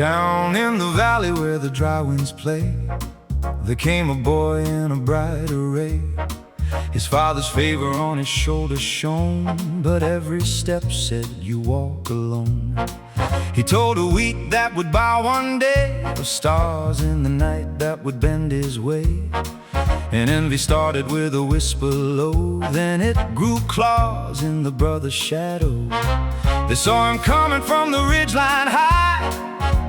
Down in the valley where the dry winds play, there came a boy in a bright array. His father's favor on his shoulder shone, but every step said, "You walk alone." He told a wheat that would bow one day, of stars in the night that would bend his way. And envy started with a whisper low, then it grew claws in the brother's shadow. They saw him coming from the ridgeline high,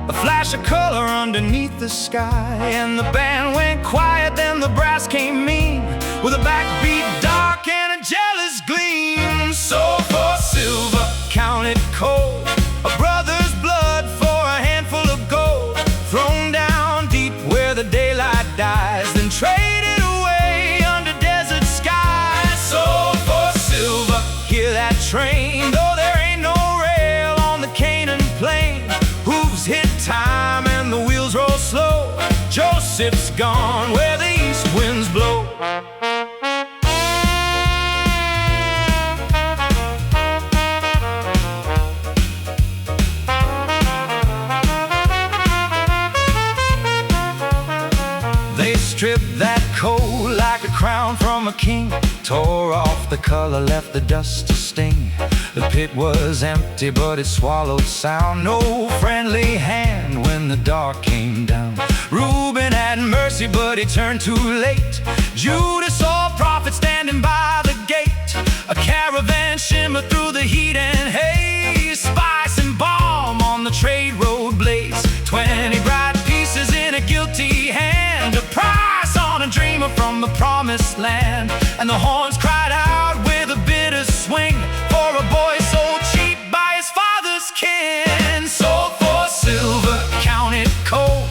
a flash of color underneath the sky. And the band went quiet, then the brass came mean, with a backbeat dark and a jealous gleam. So for silver, count it cold, a brother's blood for a handful of gold, thrown down deep where the daylight dies, then traded away under desert skies. So for silver, hear that train, though there ain't no rail on the Canaan plain. Hooves hit time and the wheels roll slow. Joseph's gone where the east winds blow. They stripped that coat like a crown from a king, tore off the color, left the dust to sting. The pit was empty, but it swallowed sound. No friendly hand when the dark came down. Reuben had mercy, but he turned too late. Judah saw a prophet standing by the gate. A caravan shimmered through the heat and haze, spice and balm on the trade road blaze. 20 bright pieces in a guilty hand, a price on a dreamer from the promised land. And the horns cried out with a bitter swing for a boy sold cheap by his father's kin. Sold for silver, counted cold,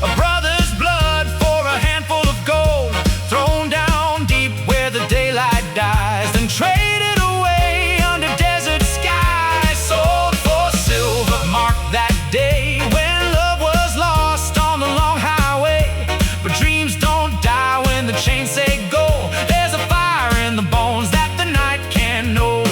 a brother's blood for a handful of gold, thrown down deep where the daylight dies, then traded away under desert skies. Sold for silver, mark that day when love was lost on the long highway. But dreams don't die when the chains say go. There's a fire in the bones that the night can't know.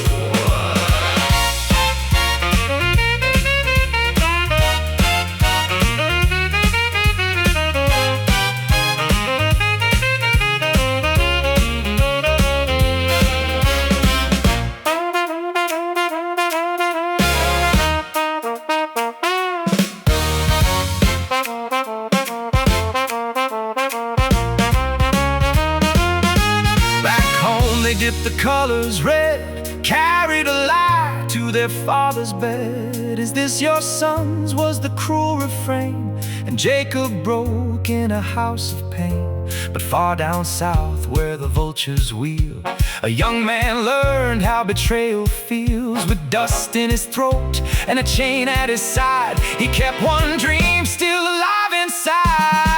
They dipped the colors red, carried a lie to their father's bed. "Is this your son's?" was the cruel refrain, and Jacob broke in a house of pain. But far down south where the vultures wheel, a young man learned how betrayal feels. With dust in his throat and a chain at his side, he kept one dream still alive inside.